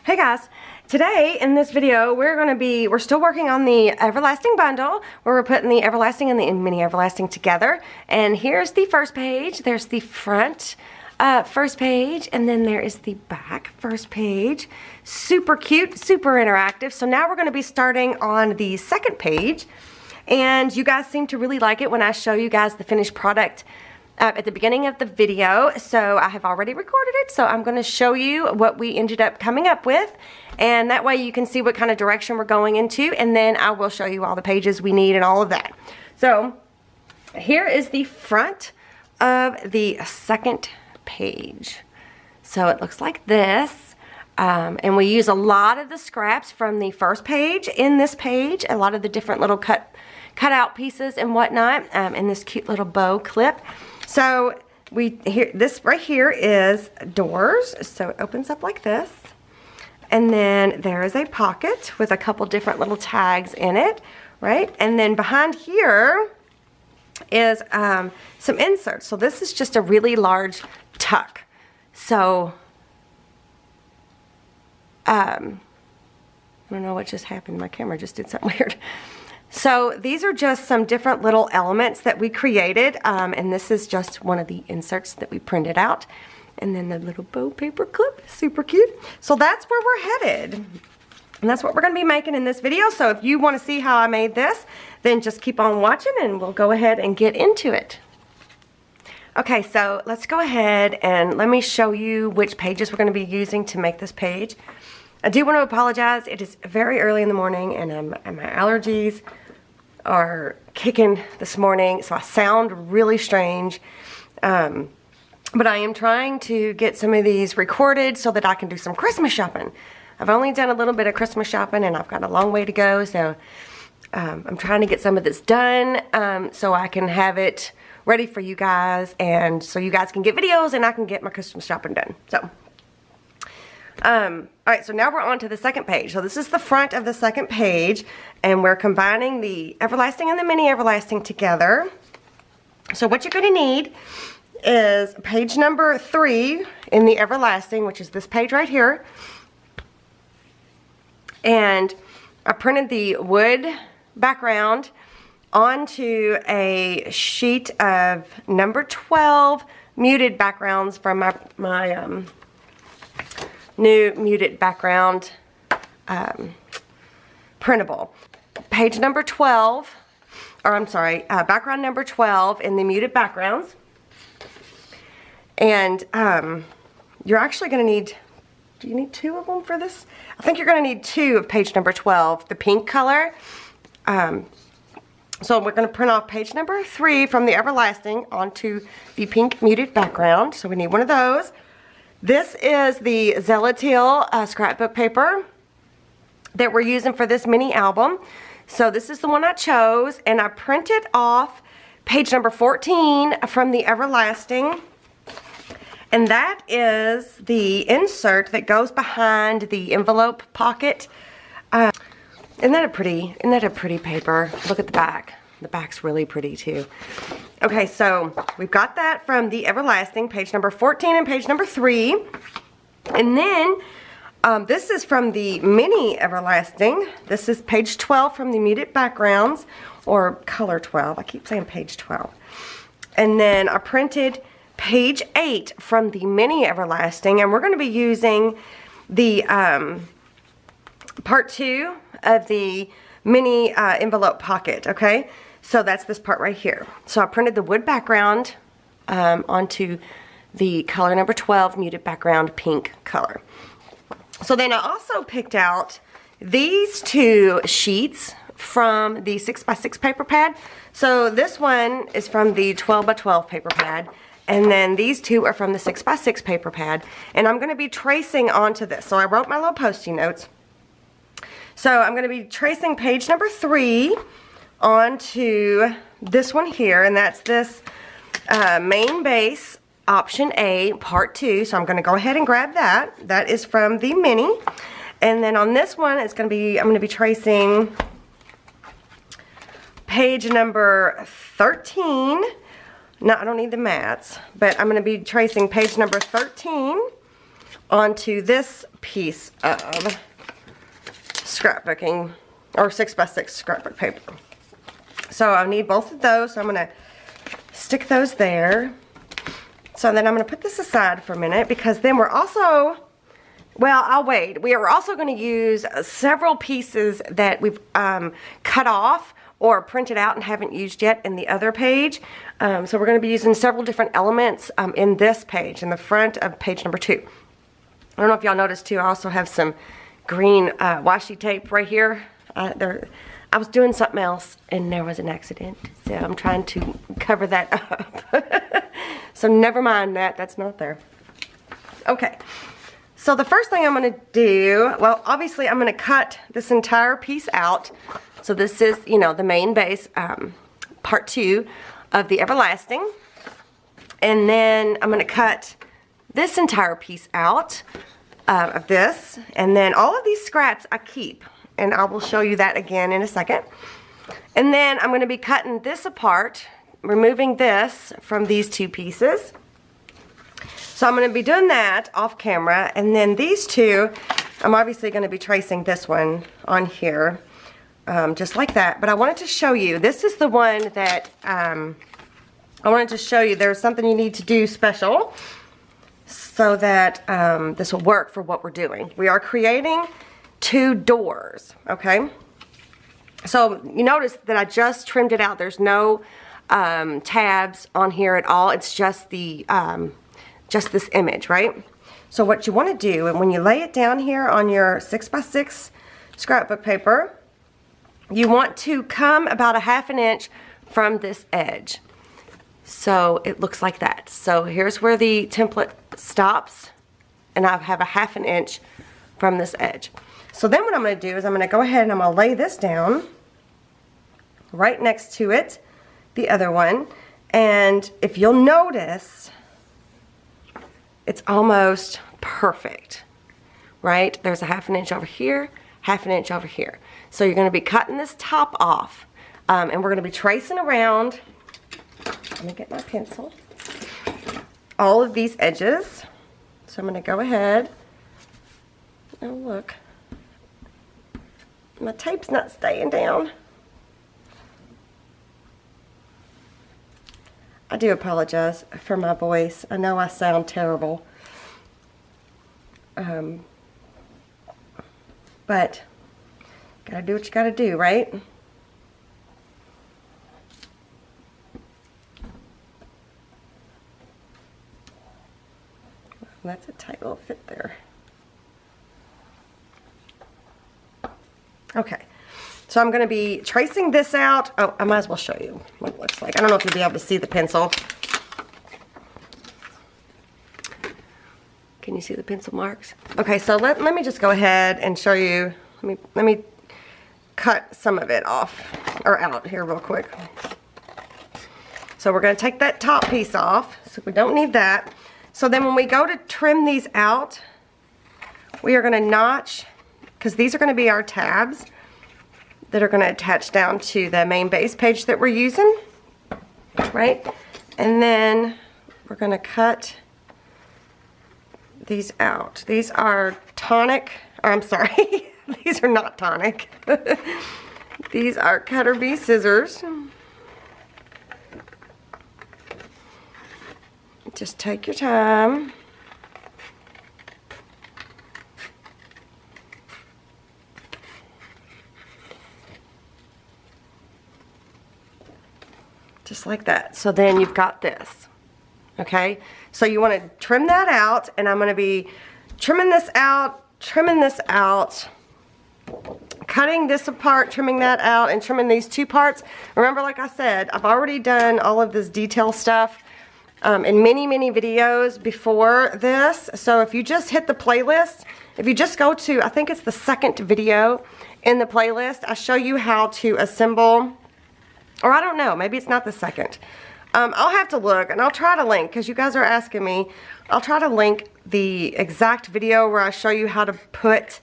Hey guys, today in this video we're still working on the Everlasting bundle where we're putting the Everlasting and the Mini Everlasting together. And here's the first page. There's the front first page, and then there is the back first page. Super cute, super interactive. So now we're going to be starting on the second page, and you guys seem to really like it when I show you guys the finished product at the beginning of the video. So I have already recorded it, so I'm going to show you what we ended up coming up with, and that way you can see what kind of direction we're going into, and then I will show you all the pages we need and all of that. So here is the front of the second page. So it looks like this, and we use a lot of the scraps from the first page in this page, a lot of the different little cut out pieces and whatnot, in this cute little bow clip. So this right here is doors, so it opens up like this, and then there is a pocket with a couple different little tags in it, right? And then behind here is some inserts. So this is just a really large tuck. So I don't know what just happened. My camera just did something weird. So these are just some different little elements that we created, and this is just one of the inserts that we printed out. And then the little bow paper clip, super cute. So that's where we're headed. And that's what we're going to be making in this video. So if you want to see how I made this, then just keep on watching and we'll go ahead and get into it. Okay, so let's go ahead and let me show you which pages we're going to be using to make this page. I do want to apologize. It is very early in the morning, and my allergies are kicking this morning, so I sound really strange. But I am trying to get some of these recorded so that I can do some Christmas shopping. I've only done a little bit of Christmas shopping, and I've got a long way to go, so I'm trying to get some of this done so I can have it ready for you guys, and so you guys can get videos and I can get my Christmas shopping done. So alright, so now we're on to the second page. So this is the front of the second page, and we're combining the Everlasting and the Mini Everlasting together. So what you're going to need is page number 3 in the Everlasting, which is this page right here. And I printed the wood background onto a sheet of number 12 muted backgrounds from my new muted background printable. Page number 12, or I'm sorry, background number 12 in the muted backgrounds. And you're actually going to need, do you need 2 of them for this? I think you're going to need 2 of page number 12, the pink color. So we're going to print off page number 3 from the Everlasting onto the pink muted background. So we need one of those. This is the Zellatil scrapbook paper that we're using for this mini album. So this is the one I chose, and I printed off page number 14 from the Everlasting. And that is the insert that goes behind the envelope pocket. Isn't that a pretty paper? Look at the back. The back's really pretty too. Okay, so we've got that from the Everlasting, page number 14 and page number 3. And then this is from the Mini Everlasting. This is page 12 from the muted backgrounds, or color 12. I keep saying page 12. And then I printed page 8 from the Mini Everlasting, and we're going to be using the part 2 of the mini envelope pocket, okay? So that's this part right here. So I printed the wood background onto the color number 12 muted background pink color. So then I also picked out these 2 sheets from the 6x6 paper pad. So this one is from the 12x12 paper pad, and then these 2 are from the 6x6 paper pad, and I'm going to be tracing onto this. So I wrote my little Post-it notes. So I'm going to be tracing page number 3 onto this one here, and that's this main base option A part 2. So I'm going to go ahead and grab that. That is from the Mini. And then on this one, it's going to be, I'm going to be tracing page number 13. No, I don't need the mats, but I'm going to be tracing page number 13 onto this piece of scrapbooking or 6x6 scrapbook paper. So I need both of those, so I'm going to stick those there. So then I'm going to put this aside for a minute, because then we're also, well, I'll wait. We are also going to use several pieces that we've cut off or printed out and haven't used yet in the other page. So we're going to be using several different elements in this page, in the front of page number 2. I don't know if y'all noticed too, I also have some green washi tape right here. I was doing something else and there was an accident, so I'm trying to cover that up. So never mind that, that's not there. Okay, so the first thing I'm going to do, well, obviously I'm going to cut this entire piece out. So this is, you know, the main base, part 2 of the Everlasting. And then I'm going to cut this entire piece out of this. And then all of these scraps I keep. And I will show you that again in a second. And then I'm going to be cutting this apart, removing this from these 2 pieces. So I'm going to be doing that off camera. And then these 2, I'm obviously going to be tracing this one on here, just like that. But I wanted to show you, this is the one that I wanted to show you. There's something you need to do special so that this will work for what we're doing. We are creating 2 doors, okay? So you notice that I just trimmed it out. There's no tabs on here at all. It's just the just this image, right? So what you want to do, and when you lay it down here on your 6x6 scrapbook paper, you want to come about 1/2 inch from this edge. So it looks like that. So here's where the template stops, and I have 1/2 inch from this edge. So then what I'm going to do is I'm going to go ahead and I'm going to lay this down right next to it, the other one. And if you'll notice, it's almost perfect, right? There's 1/2 inch over here, 1/2 inch over here. So you're going to be cutting this top off, and we're going to be tracing around. Let me get my pencil. All of these edges. So I'm going to go ahead. Oh, look. My tape's not staying down. I do apologize for my voice. I know I sound terrible. But gotta do what you gotta do, right? That's a tight little fit there. Okay, so I'm going to be tracing this out. Oh, I might as well show you what it looks like. I don't know if you'll be able to see the pencil. Can you see the pencil marks? Okay, so let me just go ahead and show you. Let me cut some of it off, or out here real quick. So we're going to take that top piece off, so we don't need that. So then when we go to trim these out, we are going to notch, because these are going to be our tabs that are going to attach down to the main base page that we're using, right? And then we're going to cut these out. These are tonic, or I'm sorry, these are not tonic. These are cutter bee scissors. Just take your time. Just like that. So then you've got this. Okay? So you want to trim that out, and I'm going to be trimming this out, cutting this apart, trimming that out, and trimming these 2 parts. Remember, like I said, I've already done all of this detail stuff in many videos before this. So if you just hit the playlist, if you just go to, I think it's the 2nd video in the playlist, I show you how to assemble, or I don't know, maybe it's not the 2nd. I'll have to look, and I'll try to link, because you guys are asking me. I'll try to link the exact video where I show you how to put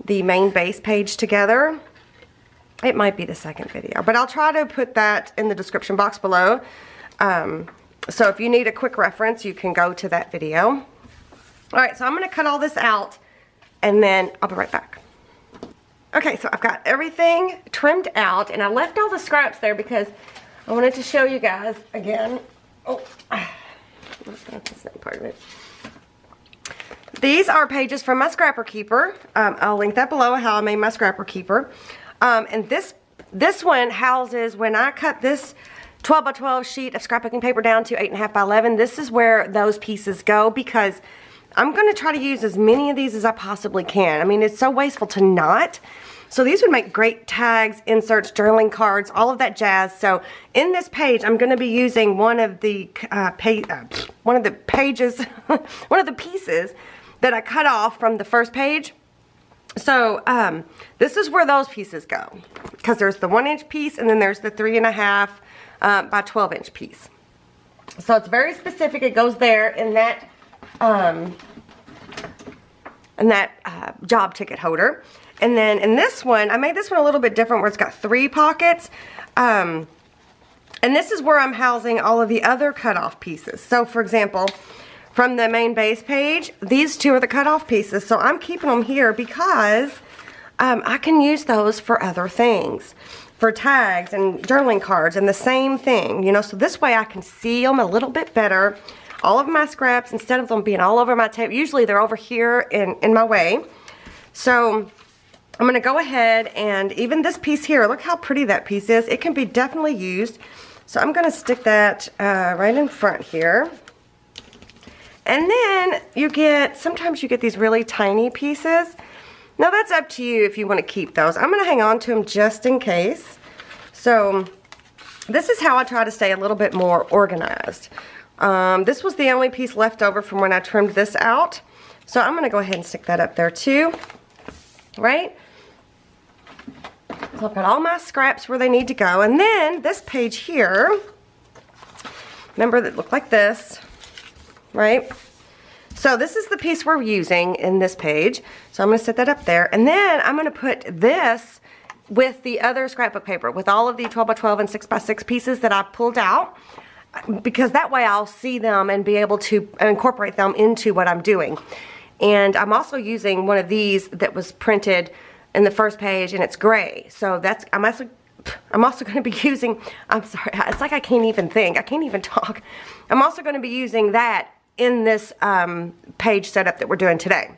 the main base page together. It might be the 2nd video, but I'll try to put that in the description box below. So if you need a quick reference, you can go to that video. All right, so I'm gonna cut all this out and then I'll be right back. Okay, so I've got everything trimmed out and I left all the scraps there because I wanted to show you guys again. Oh, that's not part of it. These are pages from my scrapper keeper. I'll link that below, how I made my scrapper keeper. And this one houses, when I cut this 12 by 12 sheet of scrapbooking paper down to 8.5 by 11, this is where those pieces go because I'm going to try to use as many of these as I possibly can. I mean, it's so wasteful to not. So these would make great tags, inserts, journaling cards, all of that jazz. So in this page, I'm going to be using one of the pages, one of the pieces that I cut off from the first page. So this is where those pieces go, because there's the 1-inch piece and then there's the 3.5 by 12-inch piece. So it's very specific. It goes there in that job ticket holder. And then in this one, I made this one a little bit different where it's got 3 pockets. And this is where I'm housing all of the other cutoff pieces. So for example, from the main base page, these 2 are the cutoff pieces. So I'm keeping them here because I can use those for other things. For tags and journaling cards and the same thing, you know. So this way I can see them a little bit better. All of my scraps, instead of them being all over my table, usually they're over here in my way. So I'm going to go ahead and even this piece here, look how pretty that piece is. It can be definitely used. So I'm going to stick that right in front here. And then sometimes you get these really tiny pieces. Now that's up to you if you want to keep those. I'm going to hang on to them just in case. So this is how I try to stay a little bit more organized. This was the only piece left over from when I trimmed this out. So I'm going to go ahead and stick that up there too. Right? So I've got all my scraps where they need to go. And then this page here, remember that looked like this, right? So this is the piece we're using in this page. So I'm going to set that up there. And then I'm going to put this with the other scrapbook paper, with all of the 12 by 12 and 6 by 6 pieces that I pulled out, because that way I'll see them and be able to incorporate them into what I'm doing. And I'm also using one of these that was printed in the first page and it's gray. So that's, I'm also going to be using, I'm sorry, it's like I can't even think. I can't even talk. I'm also going to be using that in this page setup that we're doing today.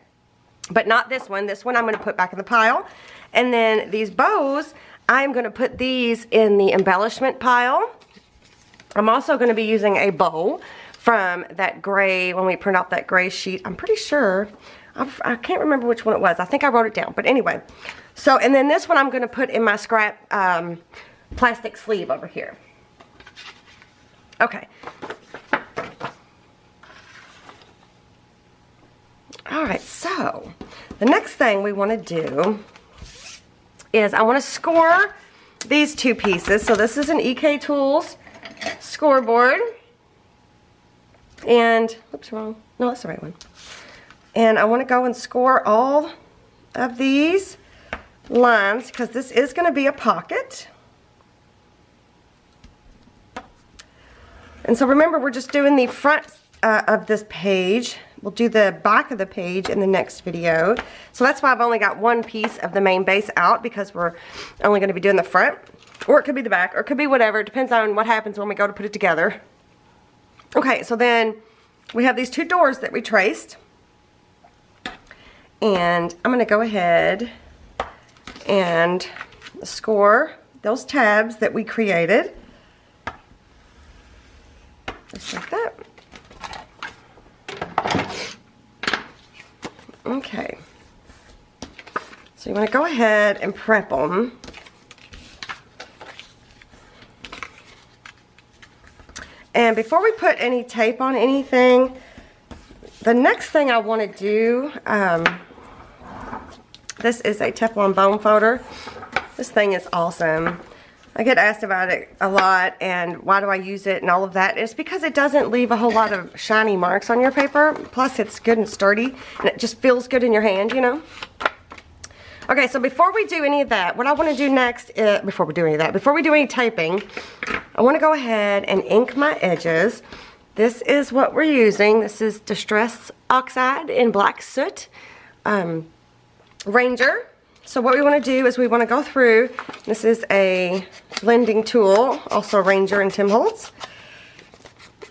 But not this one. This one I'm going to put back in the pile. And then these bows, I'm going to put these in the embellishment pile. I'm also going to be using a bow from that gray, when we print out that gray sheet. I'm pretty sure, I can't remember which one it was. I think I wrote it down, but anyway. So, and then this one I'm going to put in my scrap plastic sleeve over here. Okay. Alright, so the next thing we want to do is I want to score these 2 pieces. So this is an EK Tools scoreboard. And, oops, wrong. No, that's the right one. And I want to go and score all of these lines because this is going to be a pocket. And so remember, we're just doing the front of this page. We'll do the back of the page in the next video. So that's why I've only got one piece of the main base out, because we're only going to be doing the front. Or it could be the back, or it could be whatever. It depends on what happens when we go to put it together. Okay, so then we have these 2 doors that we traced. And I'm going to go ahead and score those tabs that we created. Just like that. Okay. So you want to go ahead and prep them. And before we put any tape on anything, the next thing I want to do, this is a Teflon bone folder. This thing is awesome. I get asked about it a lot, and why do I use it and all of that. It's because it doesn't leave a whole lot of shiny marks on your paper. Plus it's good and sturdy, and it just feels good in your hand, you know. Okay, so before we do any of that, what I want to do next, before we do any taping, I want to go ahead and ink my edges. this is what we're using. This is Distress Oxide in Black Soot Ranger. So what we want to do is we want to go through, this is a blending tool, also Ranger and Tim Holtz.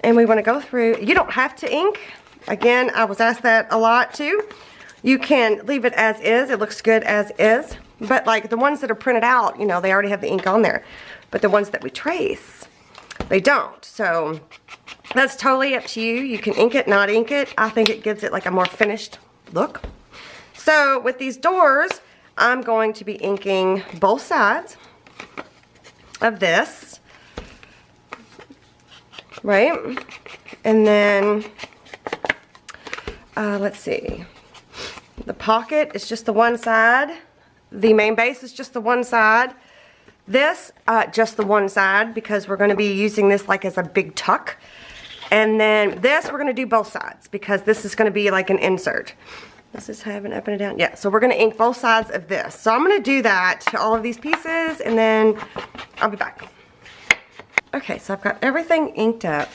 And we want to go through, you don't have to ink. Again, I was asked that a lot too. You can leave it as is, it looks good as is. But like the ones that are printed out, you know, they already have the ink on there. But the ones that we trace, they don't. So that's totally up to you. You can ink it, not ink it. I think it gives it like a more finished look. So with these doors, I'm going to be inking both sides of this, right? And then, let's see. The pocket is just the one side. The main base is just the one side. This, just the one side, because we're going to be using this like as a big tuck. And then this, we're going to do both sides, because this is going to be like an insert. This is having up and down. Yeah, so we're going to ink both sides of this. So I'm going to do that to all of these pieces, and then I'll be back. Okay, so I've got everything inked up.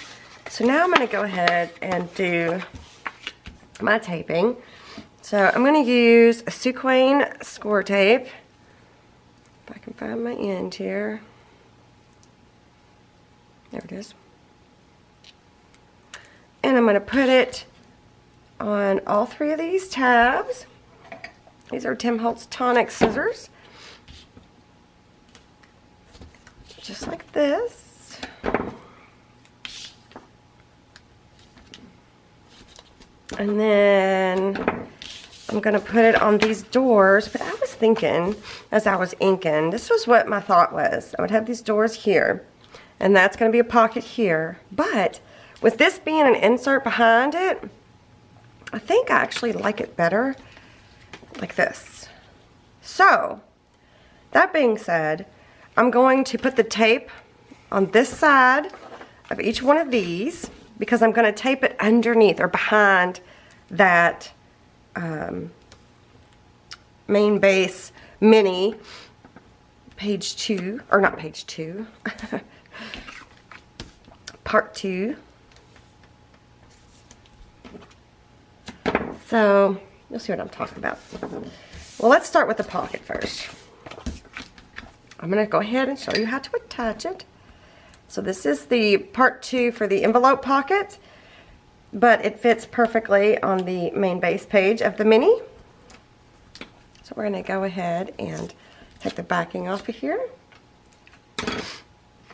So now I'm going to go ahead and do my taping. So I'm going to use a Suquane score tape. If I can find my end here. There it is. And I'm going to put it on all three of these tabs. These are Tim Holtz Tonic scissors. Just like this. And then I'm going to put it on these doors. But I was thinking, as I was inking, this was what my thought was. I would have these doors here. And that's going to be a pocket here. But with this being an insert behind it, I think I actually like it better like this. So, that being said, I'm going to put the tape on this side of each one of these, because I'm going to tape it underneath or behind that main base mini page 2, or not page 2, part 2. So, you'll see what I'm talking about. Well, let's start with the pocket first. I'm going to go ahead and show you how to attach it. So this is the part 2 for the envelope pocket, but it fits perfectly on the main base page of the mini. So we're going to go ahead and take the backing off of here.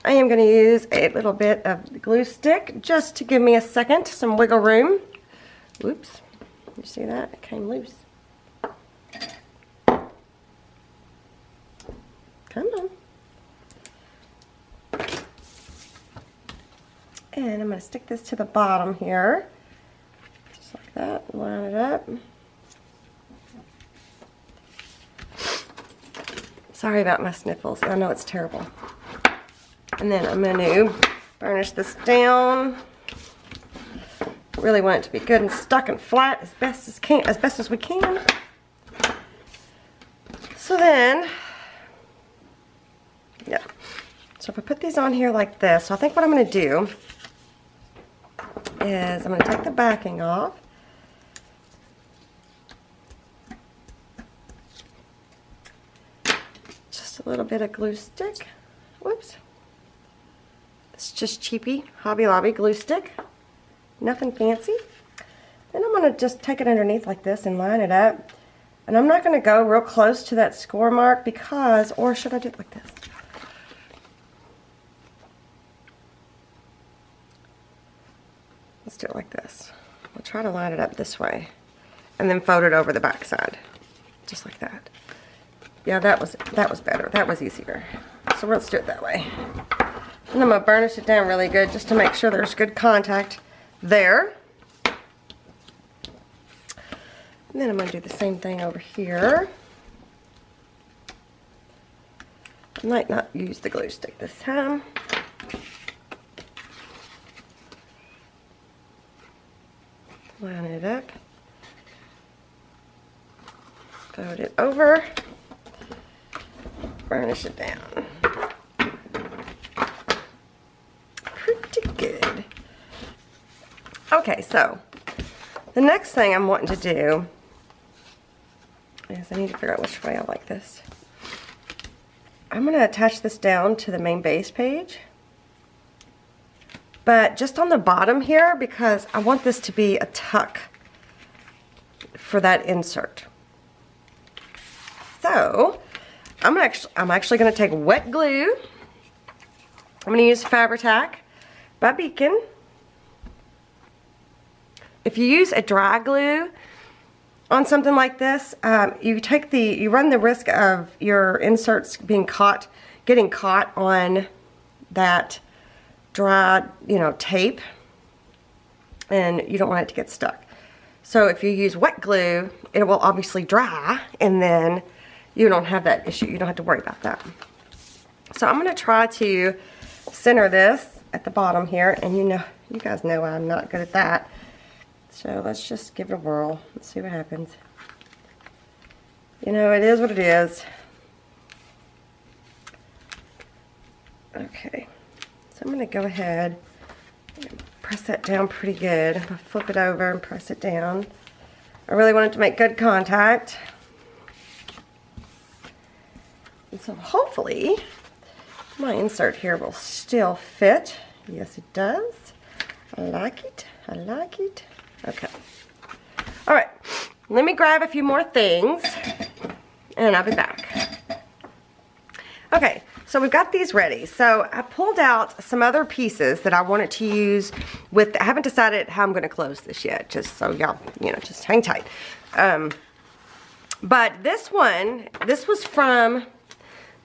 I am going to use a little bit of glue stick just to give me a second, some wiggle room. Whoops. You see that? It came loose. Come on. And I'm going to stick this to the bottom here. Just like that. Line it up. Sorry about my sniffles. I know it's terrible. And then I'm going to burnish this down. Really want it to be good and stuck and flat as best as we can. So then, yeah. So if I put these on here like this, so I think what I'm going to do is I'm going to take the backing off. Just a little bit of glue stick. Whoops. It's just cheapy Hobby Lobby glue stick. Nothing fancy. Then I'm going to just take it underneath like this and line it up. And I'm not going to go real close to that score mark because, or should I do it like this? Let's do it like this. We'll try to line it up this way. And then fold it over the back side. Just like that. Yeah, that was better. That was easier. So let's do it that way. And I'm going to burnish it down really good just to make sure there's good contact there. And then I'm going to do the same thing over here. I might not use the glue stick this time. Line it up. Fold it over. Burnish it down. Pretty good. Okay, so the next thing I'm wanting to do is I need to figure out which way I like this. I'm going to attach this down to the main base page, but just on the bottom here because I want this to be a tuck for that insert. So I'm actually going to take wet glue. I'm going to use Fabri-Tac by Beacon. If you use a dry glue on something like this, you run the risk of your inserts getting caught on that dry, tape, and you don't want it to get stuck. So if you use wet glue, it will obviously dry, and then you don't have that issue. You don't have to worry about that. So I'm going to try to center this at the bottom here, and you guys know I'm not good at that. So let's just give it a whirl. Let's see what happens. It is what it is. Okay, so I'm going to go ahead and press that down pretty good. I'm going to flip it over and press it down. I really want it to make good contact. And so hopefully my insert here will still fit. Yes, it does. I like it. I like it. Okay. All right. Let me grab a few more things, and I'll be back. Okay. So we've got these ready. So I pulled out some other pieces that I wanted to use with, I haven't decided how I'm going to close this yet, just so y'all, just hang tight. But this was from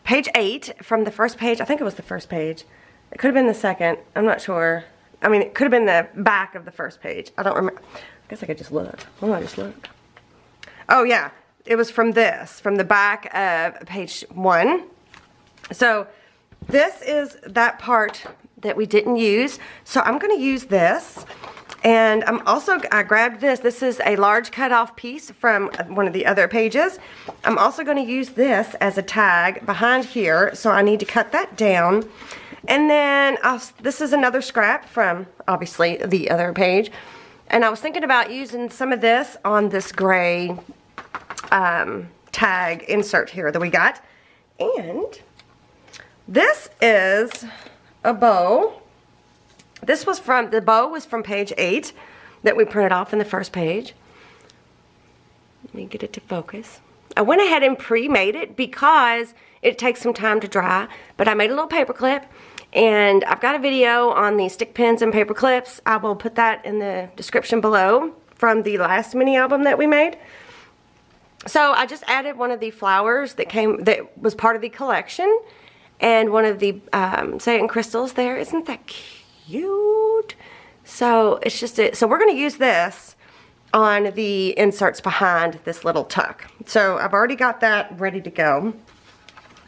page 8, from the first page. I think it was the first page. It could have been the second. I'm not sure. I mean, it could have been the back of the first page. I don't remember. I guess I could just look. Why don't I just look? Oh, yeah. It was from the back of page 1. So this is that part that we didn't use. So I'm going to use this. And I grabbed this. This is a large cutoff piece from one of the other pages. I'm also going to use this as a tag behind here. So I need to cut that down. And then this is another scrap from, obviously, the other page. And I was thinking about using some of this on this gray tag insert here that we got. And this is a bow. The bow was from page 8 that we printed off in the first page. Let me get it to focus. I went ahead and pre-made it because it takes some time to dry, but I made a little paper clip, and I've got a video on the stick pins and paper clips. I will put that in the description below from the last mini album that we made. So I just added one of the flowers that was part of the collection, and one of the satin crystals there. Isn't that cute? So it's just so we're going to use this on the inserts behind this little tuck. So I've already got that ready to go.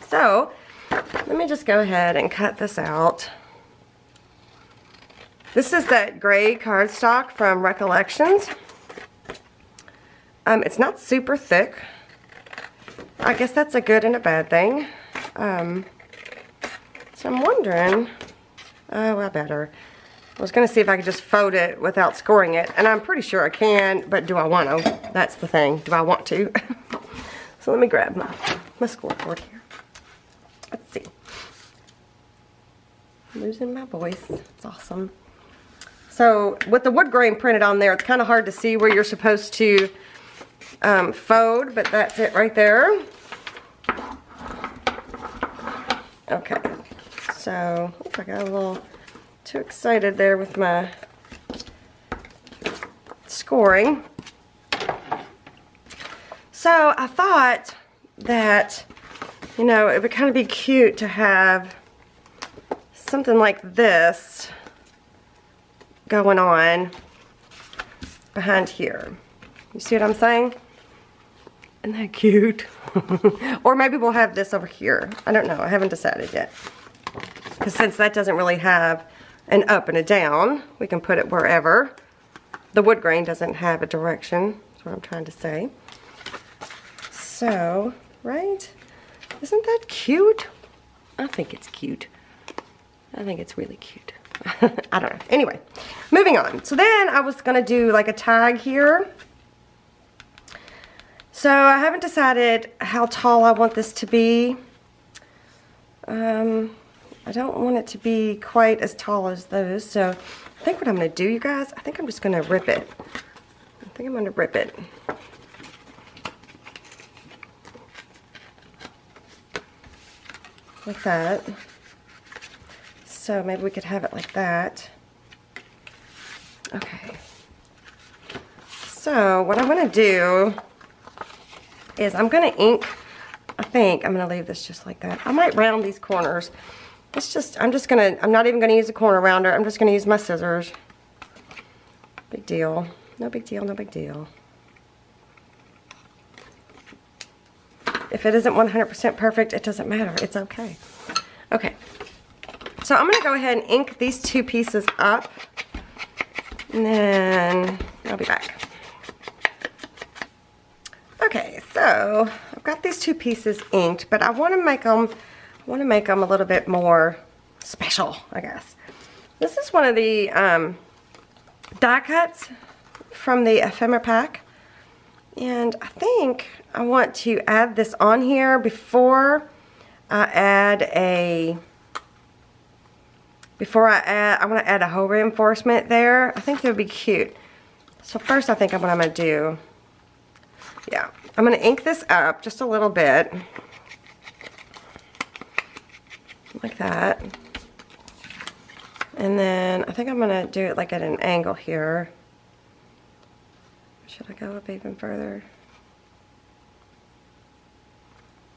So let me just go ahead and cut this out. This is that gray cardstock from Recollections. It's not super thick. I guess that's a good and a bad thing. So I'm wondering, I better. I was going to see if I could just fold it without scoring it, and I'm pretty sure I can, but do I want to? That's the thing. Do I want to? So let me grab my scoreboard here. Let's see. I'm losing my voice. It's awesome. So with the wood grain printed on there, it's kind of hard to see where you're supposed to fold, but that's it right there. Okay. So, oops, I got a little too excited there with my scoring. So I thought that, it would kind of be cute to have something like this going on behind here. You see what I'm saying? Isn't that cute? Or maybe we'll have this over here. I don't know. I haven't decided yet. Because since that doesn't really have an up and a down, we can put it wherever. The wood grain doesn't have a direction. That's what I'm trying to say. So, right? Isn't that cute? I think it's cute. I think it's really cute. I don't know. Anyway, moving on. So then I was going to do like a tag here. So I haven't decided how tall I want this to be. I don't want it to be quite as tall as those. So I think what I'm going to do, you guys, I think I'm just going to rip it. I think I'm going to rip it. Like that. So maybe we could have it like that. Okay. So what I'm going to do is I'm going to ink. I think I'm going to leave this just like that. I might round these corners. I'm not even going to use a corner rounder. I'm just going to use my scissors. Big deal. No big deal, no big deal. If it isn't 100% perfect, it doesn't matter. It's okay. Okay. So I'm going to go ahead and ink these two pieces up. And then I'll be back. Okay, so I've got these two pieces inked, but I want to make them a little bit more special, I guess. This is one of the die cuts from the ephemera pack, and I think I want to add this on here before I add I want to add a hole reinforcement there. I think that would be cute. So first I think what I'm going to do, yeah, I'm going to ink this up just a little bit. Like that. And then I think I'm going to do it like at an angle here. Should I go up even further?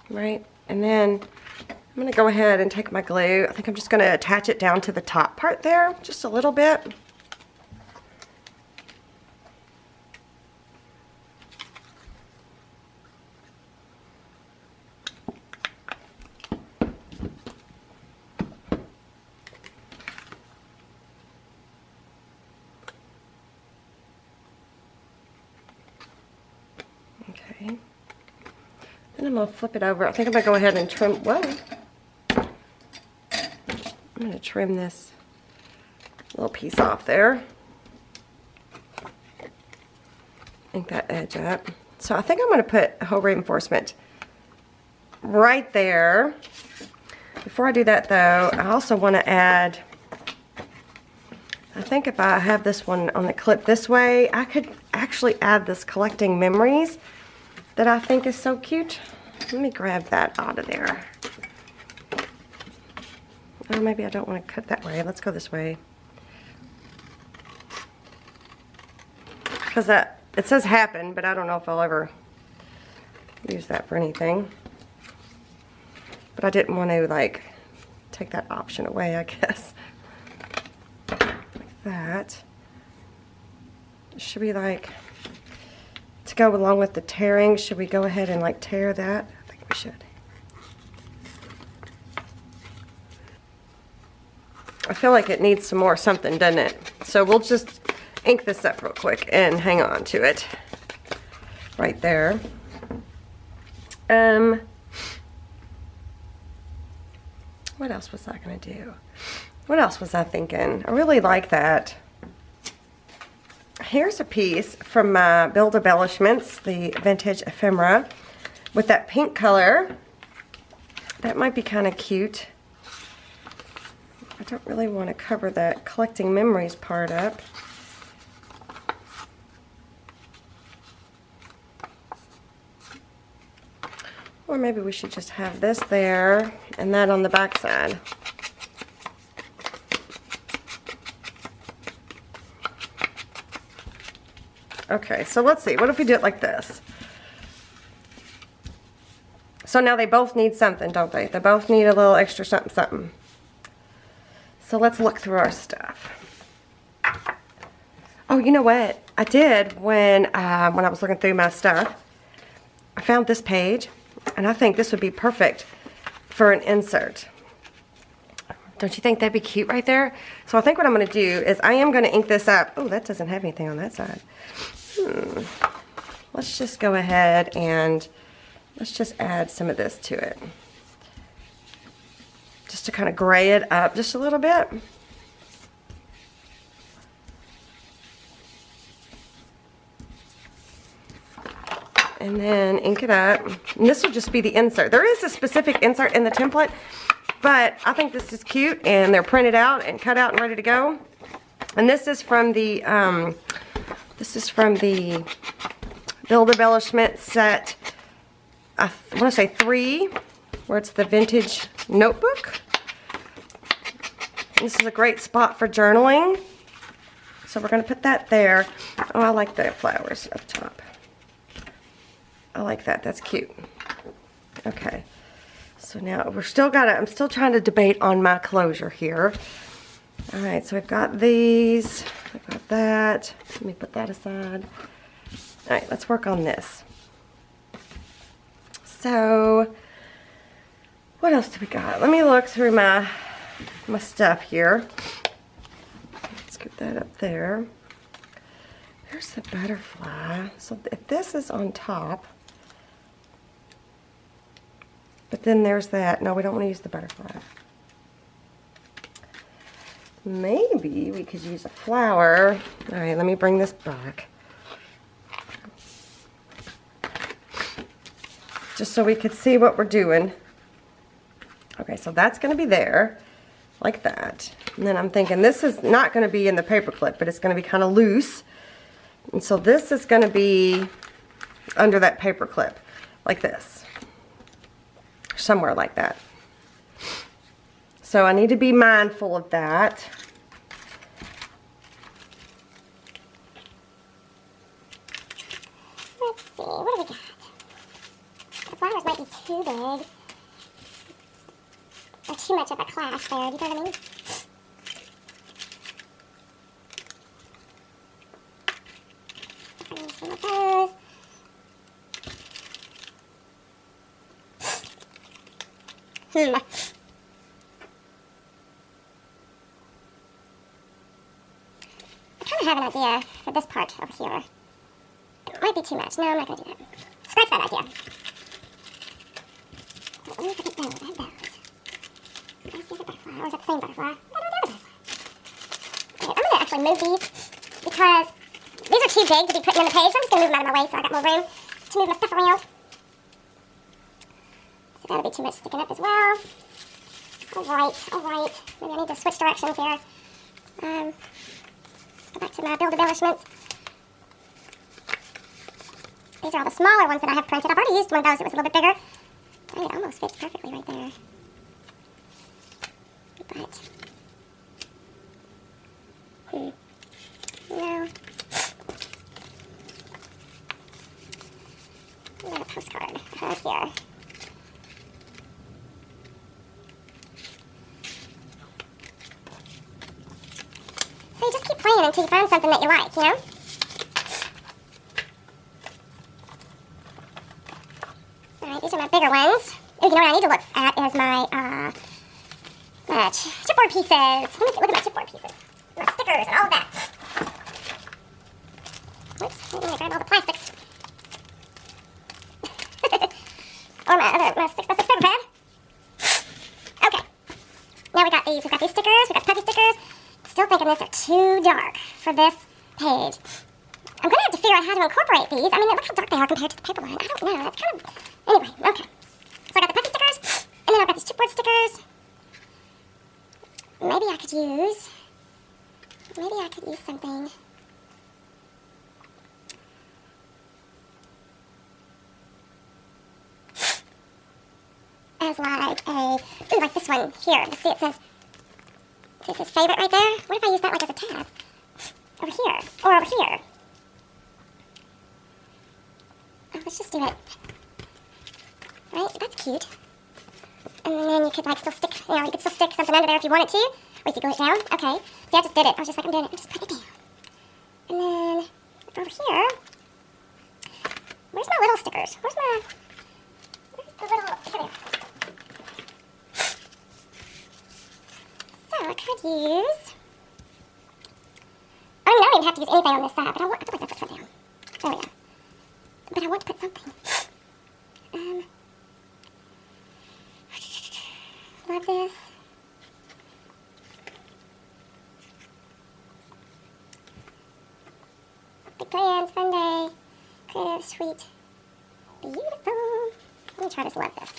Right? And then I'm going to go ahead and take my glue. I think I'm just going to attach it down to the top part there, just a little bit. Okay. Then I'm going to flip it over. I think I'm going to go ahead and trim, whoa. I'm going to trim this little piece off there. Ink that edge up. So I think I'm going to put a hole reinforcement right there. Before I do that though, I also want to add, I think if I have this one on the clip this way, I could actually add this collecting memories that I think is so cute. Let me grab that out of there. Oh, maybe I don't want to cut that way. Let's go this way. Because it says happen, but I don't know if I'll ever use that for anything. But I didn't want to like take that option away, I guess. Like that. Should we like, to go along with the tearing, should we go ahead and like tear that? I think we should. I feel like it needs some more something, doesn't it? So we'll just ink this up real quick and hang on to it right there. What else was I gonna do? What else was I thinking? I really like that. Here's a piece from my Build Embellishments, the vintage ephemera, with that pink color. That might be kind of cute. I don't really want to cover that collecting memories part up. Or maybe we should just have this there and that on the back side. Okay, so let's see. What if we do it like this? So now they both need something, don't they? They both need a little extra something, something. So let's look through our stuff. Oh, you know what? I did when I was looking through my stuff. I found this page, and I think this would be perfect for an insert. Don't you think that'd be cute right there? So I think what I'm going to do is I am going to ink this up. Oh, that doesn't have anything on that side. Let's just go ahead and let's just add some of this to it. Just to kind of gray it up just a little bit. and then ink it up. And this will just be the insert. There is a specific insert in the template, but I think this is cute, and they're printed out and cut out and ready to go. And this is from the Build Embellishment set, I want to say 3, where it's the vintage notebook. This is a great spot for journaling. So we're going to put that there. Oh, I like the flowers up top. I like that. That's cute. Okay. So now I'm still trying to debate on my closure here. All right, so we've got these. I've got that. Let me put that aside. All right, let's work on this. So, what else do we got? Let me look through my stuff here. Scoop that up there. There's the butterfly. So if this is on top, but then there's that. No, we don't want to use the butterfly. Maybe we could use a flower. All right, let me bring this back. Just so we could see what we're doing. Okay, so that's going to be there, like that. And then I'm thinking this is not going to be in the paper clip, but it's going to be kind of loose. And so this is going to be under that paper clip, like this. Somewhere like that. So I need to be mindful of that. Let's see, what do we got? The flowers might be too big. Or too much of a clash there, do you know what I mean? Some of those. I kind of have an idea for this part over here. It might be too much. No, I'm not going to do that. Scratch that idea. Let me put it down. I have those. Let's see the butterfly. Or is it the same butterfly? I don't know the butterfly. Okay, I'm going to actually move these because these are too big to be putting on the page. So I'm just going to move them out of my way so I got more room to move my stuff around. So that'll be too much sticking up as well. Alright, alright. Maybe I need to switch directions here. Go back to my Build Embellishments. These are all the smaller ones that I have printed. I've already used one of those that was a little bit bigger. It almost fits perfectly right there. But, no. And then a postcard right here. So you just keep playing until you find something that you like, you know? Alright, these are my bigger ones. Ooh, you know what I need to look at is my chipboard pieces. Let me look at my chipboard pieces. My stickers and all of that. Oops, I'm going to grab all the plastics. Or my six paper pad. Okay. Now we got these. We've got these stickers. We've got puppy stickers. Still thinking these are too dark for this page. I'm going to have to figure out how to incorporate these. I mean, look how dark they are compared to the paper line. I don't know. That's kind of... Anyway, okay. So I got the puppy stickers, and then I've got these chipboard stickers. Maybe I could use something. As like like this one here. See, it says favorite right there. What if I use that like as a tab? Over here, or over here. Oh, let's just do it. Right, that's cute. And then you could like still stick, you could still stick something under there if you wanted to. Or you could glue it down. Okay. See, I just did it. I was just like, I'm doing it. I just put it down. And then over here, where's my little stickers? Where's the little, here they are. So I could use, I don't even have to use anything on this side, but I feel like that's upside down. There we go. But I want to put something. Love this. Big plans, fun day, creative, sweet. try this love this.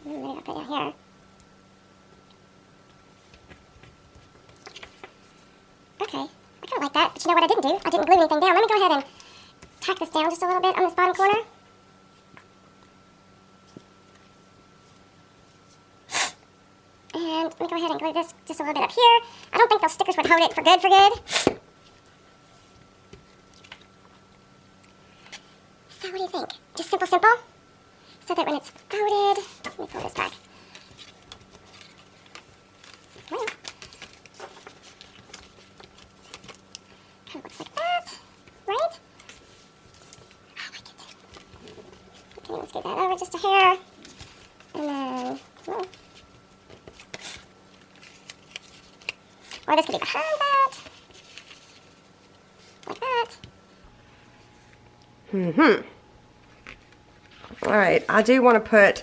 Maybe I'll put it here. Okay, I kind of like that, but you know what I didn't do? I didn't glue anything down. Let me go ahead and tack this down just a little bit on this bottom corner. And let me go ahead and glue this just a little bit up here. I don't think those stickers would hold it for good, So what do you think? Just simple, simple? So that when it's folded, let me pull this back. Well, kind of looks like that, right? I like it. Okay, let's get that over just a hair. And then, well, or this could be behind that. Like that. All right, I do want to put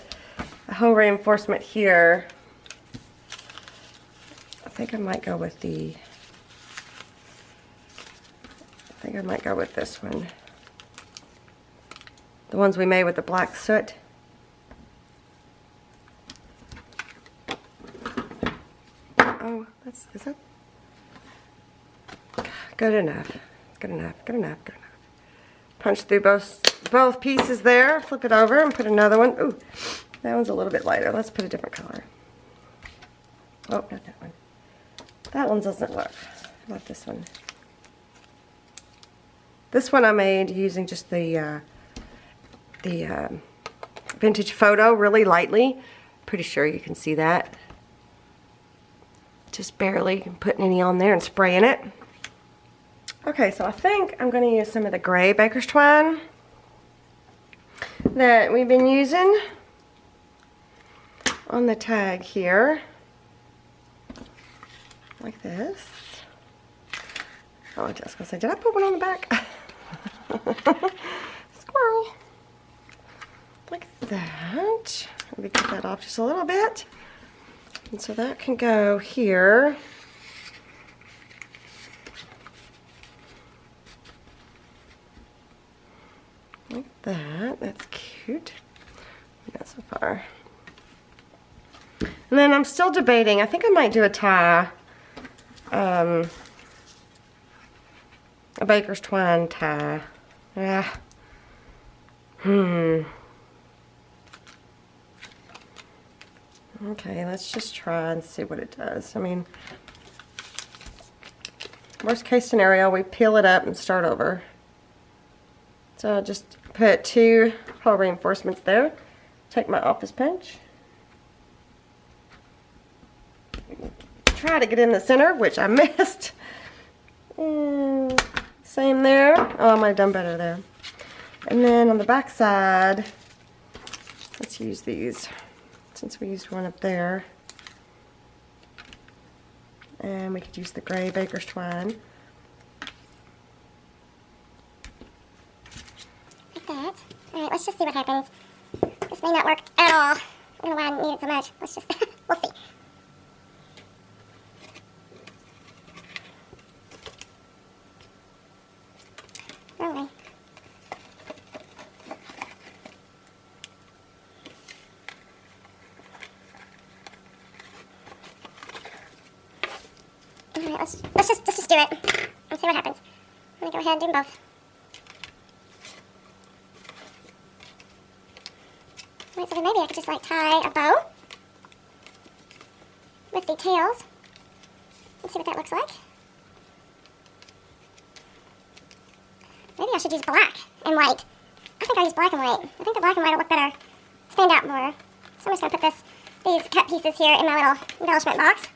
a hole reinforcement here. I think I might go with this one. The ones we made with the black soot. Oh, is that good enough? Good enough, good enough, good enough. Punch through both pieces there, flip it over and put another one. Ooh, that one's a little bit lighter. Let's put a different color. Oh, not that one. That one doesn't look. How about this one? This one I made using just the vintage photo really lightly. Pretty sure you can see that. Just barely putting any on there and spraying it. Okay, so I think I'm going to use some of the gray baker's twine that we've been using on the tag here. Like this. Oh, I was going to say, did I put one on the back? Squirrel. Like that. Let me cut that off just a little bit. And so that can go here. Like that. That's cute. Not so far. And then I'm still debating. I think I might do a tie. A baker's twine tie. Yeah. Okay, let's just try and see what it does. I mean, worst case scenario, we peel it up and start over. So I'll just put 2 hole reinforcements there. Take my office punch. Try to get in the center, which I missed. Same there. Oh, I might have done better there. And then on the back side, let's use these since we used one up there. And we could use the gray baker's twine. Like that. Alright, let's just see what happens. This may not work at all. I don't know why I need it so much. Let's just, we'll see. Rolling. Alright, let's just do it and see what happens. I'm gonna go ahead and do them both. Alright, so then maybe I could just like tie a bow with the tails and see what that looks like. Maybe I should use black and white. I think I'll use black and white. I think the black and white will look better, stand out more. So I'm just gonna put these cut pieces here in my little embellishment box.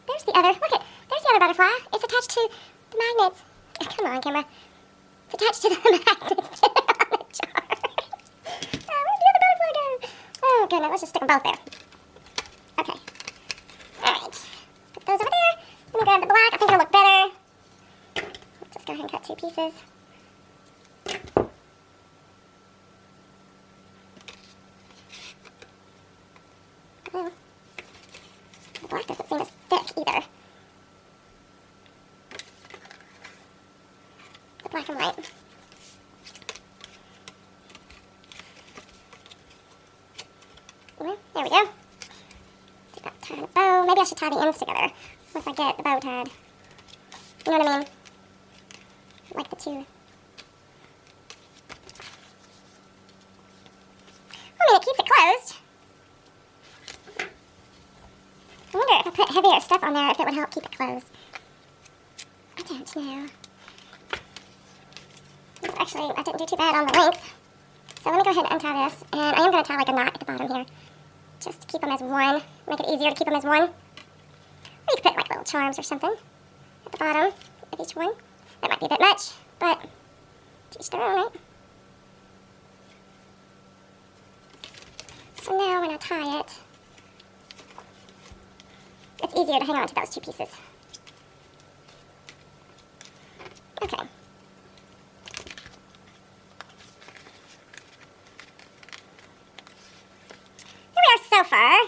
There's the other, look it, there's the other butterfly. It's attached to the magnets. Oh, come on, camera. It's attached to the magnets on the jar. Oh, where'd the other butterfly go? Oh, goodness, let's just stick them both there. Okay. Alright. Let's put those over there. Let me grab the black, I think it'll look better. Let's just go ahead and cut 2 pieces. Well, the black doesn't seem as thick either. black and white. There we go. Do that tie in a bow. Maybe I should tie the ends together once I get the bow tied. You know what I mean? Like the two. I mean, it keeps it closed. I wonder if I put heavier stuff on there, if it would help keep it closed. I don't know. Actually, I didn't do too bad on the length. So let me go ahead and untie this. And I am going to tie like a knot at the bottom here. Just to keep them as one. Make it easier to keep them as one. Or you could put like little charms or something at the bottom of each one. That might be a bit much, but to each their own, right? So now when I tie it, it's easier to hang on to those two pieces. Okay. Here we are so far.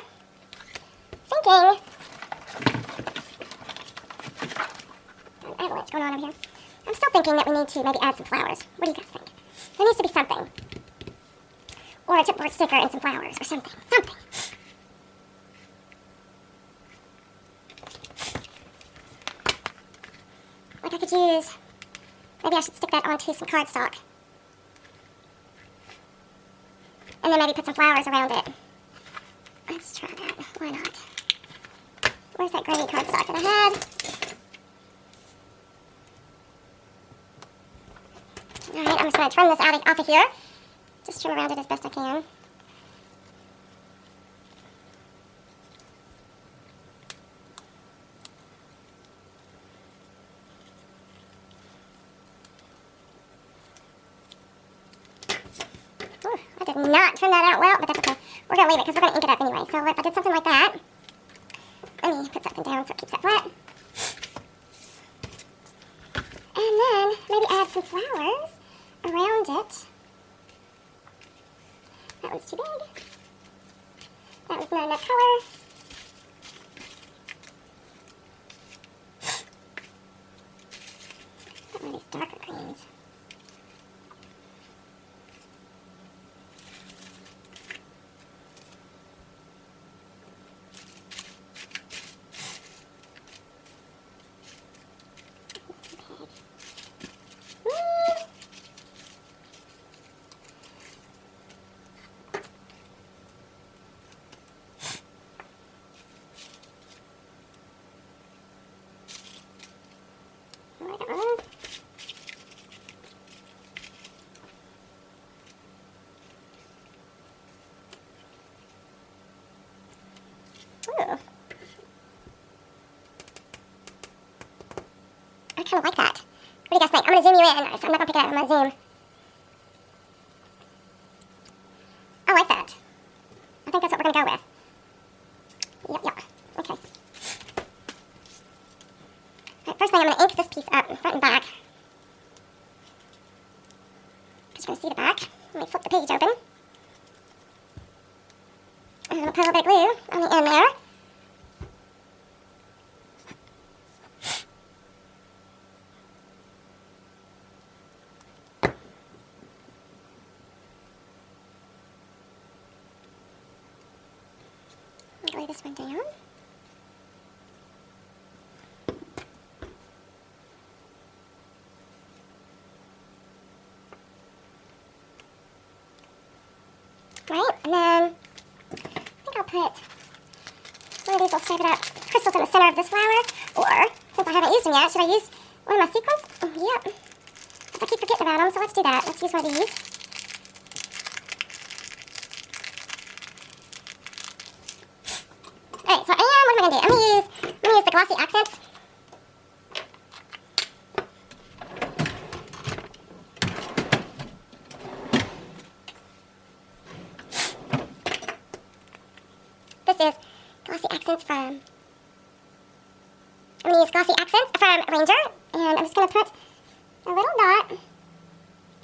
Thinking. Avalanche going on over here. I'm still thinking that we need to maybe add some flowers. What do you guys think? There needs to be something. Or a chipboard sticker and some flowers or something. Something. Like I could use, maybe I should stick that onto some cardstock. And then maybe put some flowers around it. Let's try that. Why not? Where's that gray cardstock that I had? Alright, I'm just going to trim this off of here. Just trim around it as best I can. Ooh, I did not trim that out well, but that's okay. We're going to leave it because we're going to ink it up anyway. So if I did something like that, let me put something down so it keeps that flat. And then maybe add some flowers around it. That one's too big. That one's not enough color. Got one of these darker greens. Ooh. I kind of like that. What do you guys think? I'm going to zoom you in. So I'm not going to pick it up. I'm going to zoom. I like that. I think that's what we're going to go with. Yep. Okay. Alright, first thing I'm going to ink this piece up, front and back. Just going to see the back. Let me flip the page open. And I'm going to put a little bit of glue on the end there. Glue this one down. Right, and then I think I'll put one of these little Save It Up crystals in the center of this flower. Or, since I haven't used them yet, should I use one of my sequins? Yep. I keep forgetting about them, so let's do that. Let's use one of these. Alright, so what am I going to do? I'm going to use the glossy accents. This is glossy accents from, I'm going to use glossy accents from Ranger, and I'm just going to put a little dot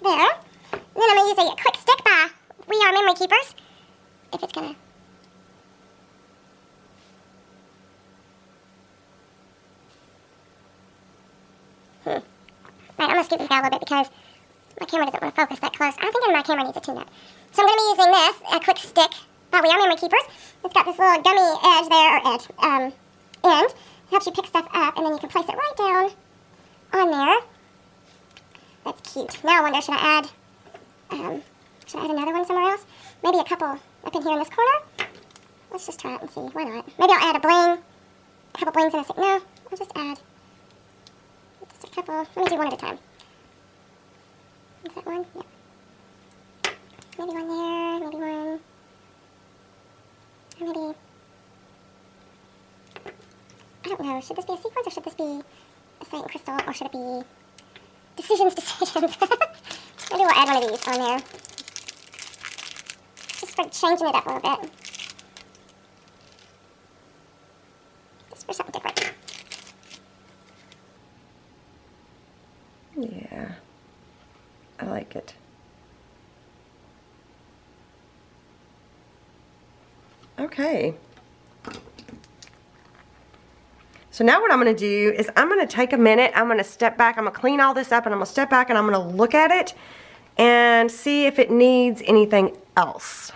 there. And then I'm going to use a quick stick by We Are Memory Keepers, if it's going to. Right, I'm going to scoop this out a little bit because my camera doesn't want to focus that close. I think my camera needs a tune-up. So I'm going to be using this, a quick stick by We Are Memory Keepers. It's got this little gummy edge there, or end. It helps you pick stuff up, and then you can place it right down on there. That's cute. Now I wonder, should I add another one somewhere else? Maybe a couple up in here in this corner? Let's just try it and see. Why not? Maybe I'll add a bling. A couple blings in a stick. No, I'll just add just a couple. Let me do one at a time. Is that one? Yeah. Maybe one there, maybe one. Or maybe, I don't know, should this be a sequence or should this be a Saint Crystal or should it be decisions? Maybe we'll add one of these on there. Just for changing it up a little bit. Just for something different. Yeah, I like it. Okay. So now what I'm going to do is I'm going to take a minute, I'm going to step back, I'm going to clean all this up, and I'm going to step back and I'm going to look at it and see if it needs anything else.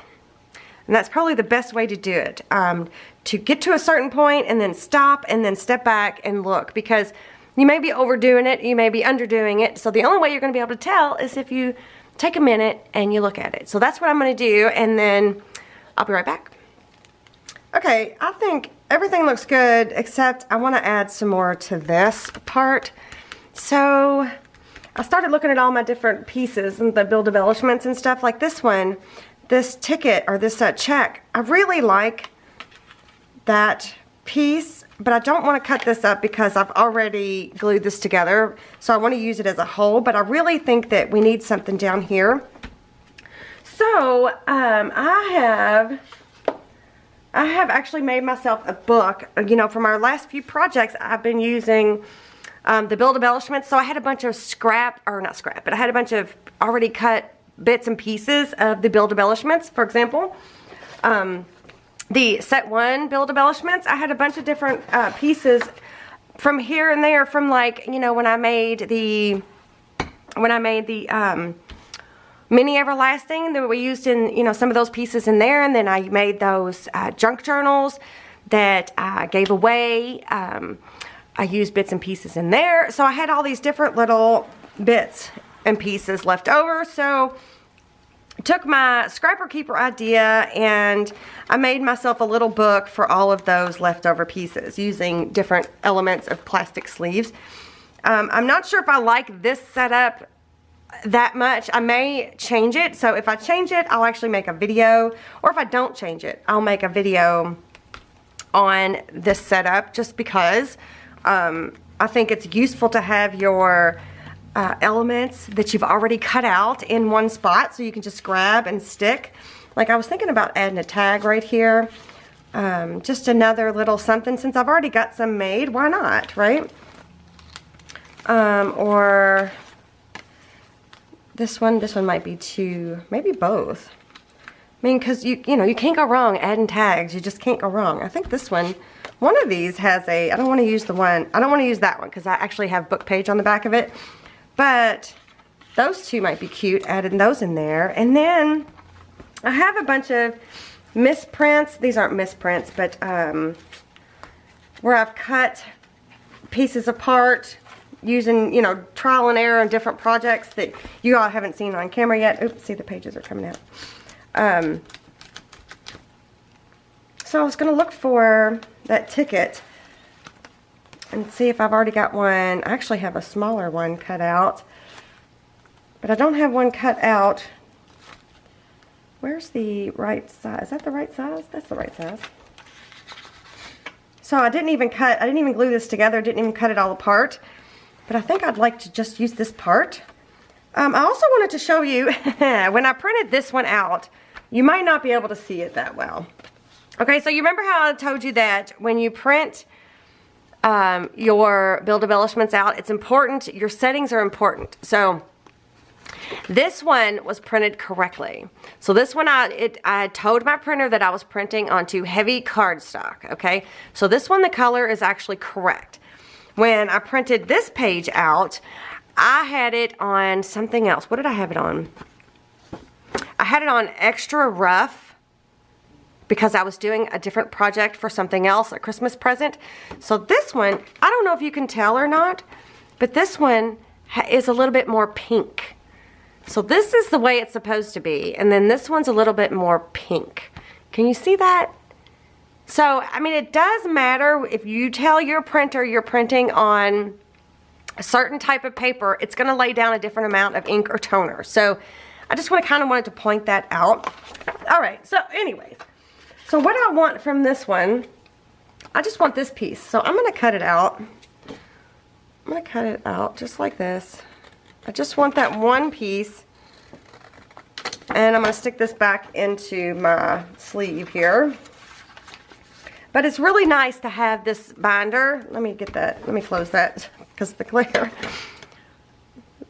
And that's probably the best way to do it, to get to a certain point and then stop and then step back and look, because you may be overdoing it, you may be underdoing it, so the only way you're going to be able to tell is if you take a minute and you look at it. So that's what I'm going to do, and then I'll be right back. Okay, I think everything looks good, except I want to add some more to this part. So I started looking at all my different pieces and the build embellishments and stuff like this one. This ticket, or this check, I really like that piece, but I don't want to cut this up because I've already glued this together. So I want to use it as a whole, but I really think that we need something down here. So I have actually made myself a book. You know, from our last few projects, I've been using the build embellishments. So I had a bunch of I had a bunch of already cut bits and pieces of the build embellishments. For example, the set 1 build embellishments, I had a bunch of different pieces from here and there, from, like, you know, when I made the mini everlasting that we used in, you know, some of those pieces in there, and then I made those junk journals that I gave away. I used bits and pieces in there, so I had all these different little bits and pieces left over. So I took my Scrapper Keeper idea and I made myself a little book for all of those leftover pieces using different elements of plastic sleeves. I'm not sure if I like this setup that much. I may change it. So if I change it, I'll actually make a video, or if I don't change it, I'll make a video on this setup, just because I think it's useful to have your elements that you've already cut out in one spot, so you can just grab and stick. Like, I was thinking about adding a tag right here, just another little something, since I've already got some made. Why not, right? Or this one might be too, maybe both. I mean, because you know, you can't go wrong adding tags. You just can't go wrong. I think this one of these has a, I don't want to use that one because I actually have book page on the back of it. But those two might be cute, adding those in there. And then I have a bunch of misprints. These aren't misprints, but where I've cut pieces apart using, you know, trial and error on different projects that you all haven't seen on camera yet. Oops, see, the pages are coming out. So I was going to look for that ticket and see if I've already got one. I actually have a smaller one cut out, but I don't have one cut out. Where's the right size? Is that the right size? That's the right size. So I didn't even glue this together, didn't even cut it all apart. But I think I'd like to just use this part. I also wanted to show you, when I printed this one out, you might not be able to see it that well. Okay, so you remember how I told you that when you print your build embellishments out, it's important, your settings are important. So this one was printed correctly. So this one, I told my printer that I was printing onto heavy cardstock, okay? So this one, the color is actually correct. When I printed this page out, I had it on something else. What did I have it on? I had it on extra rough because I was doing a different project for something else, a Christmas present. So this one, I don't know if you can tell or not, but this one is a little bit more pink. So this is the way it's supposed to be, and then this one's a little bit more pink. Can you see that? So, I mean, it does matter if you tell your printer you're printing on a certain type of paper, it's going to lay down a different amount of ink or toner. So, I just wanted to point that out. All right, so anyways, so what I want from this one, I just want this piece. So, I'm going to cut it out. I'm going to cut it out just like this. I just want that one piece, and I'm going to stick this back into my sleeve here. But it's really nice to have this binder. Let me close that because of the glare.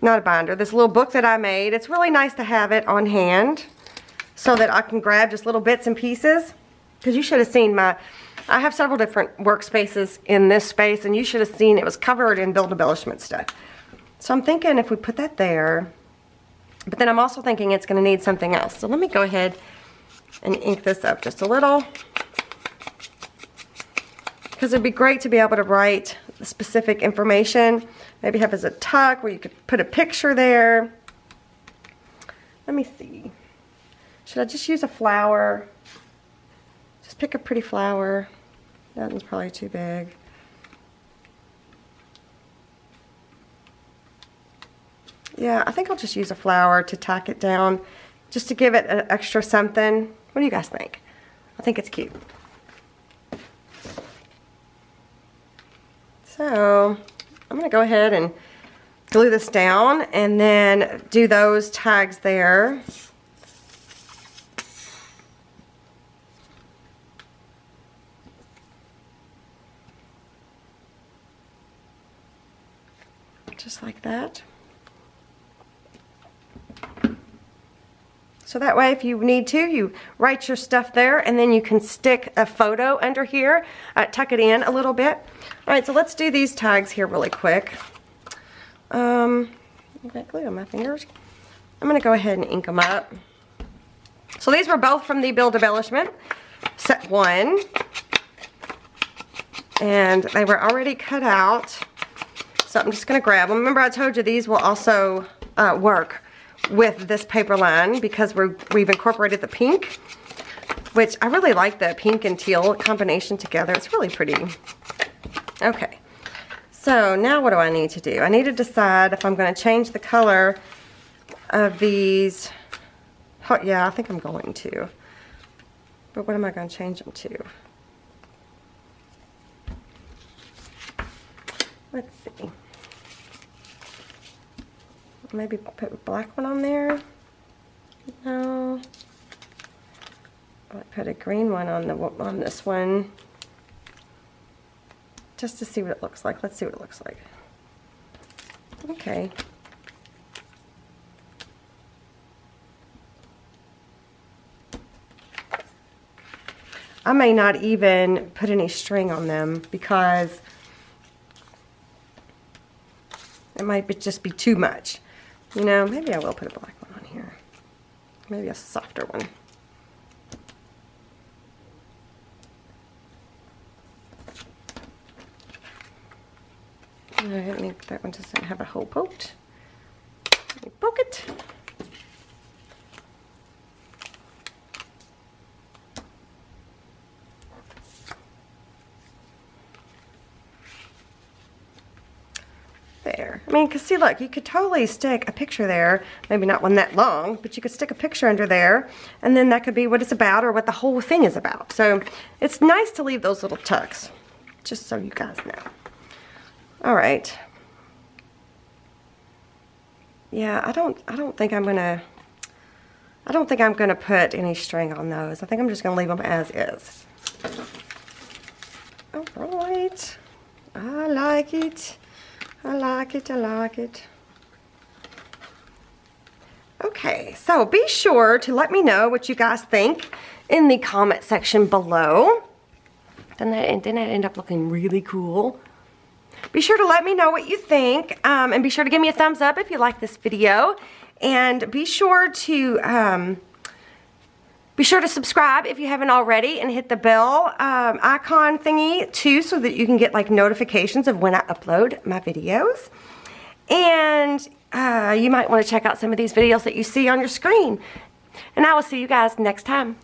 Not a binder, this little book that I made. It's really nice to have it on hand so that I can grab just little bits and pieces. Because you should have seen I have several different workspaces in this space, and you should have seen it was covered in build embellishment stuff. So I'm thinking if we put that there, but then I'm also thinking it's going to need something else. So let me go ahead and ink this up just a little. Because it'd be great to be able to write the specific information. Maybe have as a tuck where you could put a picture there. Let me see. Should I just use a flower? Just pick a pretty flower. That one's probably too big. Yeah, I think I'll just use a flower to tack it down, just to give it an extra something. What do you guys think? I think it's cute. So, I'm going to go ahead and glue this down and then do those tags there. Just like that. So that way if you need to, you write your stuff there and then you can stick a photo under here, tuck it in a little bit. All right, so let's do these tags here really quick. I've got glue on my fingers. I'm gonna go ahead and ink them up. So these were both from the Build Embellishment, set 1. And they were already cut out. So I'm just gonna grab them. Remember I told you these will also work with this paper line because we've incorporated the pink, which I really like the pink and teal combination together. It's really pretty. Okay, so now what do I need to do? I need to decide if I'm going to change the color of these. Oh, yeah, I think I'm going to. But what am I going to change them to? Let's see. Maybe put a black one on there. No. I'll put a green one on this one. Just to see what it looks like. Let's see what it looks like. Okay. I may not even put any string on them because it might just be too much. You know, maybe I will put a black one on here. Maybe a softer one. I think that one doesn't have a hole poked. Let me poke it. There. I mean, because see, look, you could totally stick a picture there. Maybe not one that long, but you could stick a picture under there, and then that could be what it's about or what the whole thing is about. So it's nice to leave those little tucks, just so you guys know. All right. Yeah, I don't think I'm gonna put any string on those. I think I'm just gonna leave them as is. All right. I like it. I like it, I like it. Okay, so be sure to let me know what you guys think in the comment section below. Didn't that end up looking really cool? Be sure to let me know what you think, and be sure to give me a thumbs up if you like this video. And be sure to subscribe if you haven't already, and hit the bell icon thingy too, so that you can get like notifications of when I upload my videos. And you might want to check out some of these videos that you see on your screen. And I will see you guys next time.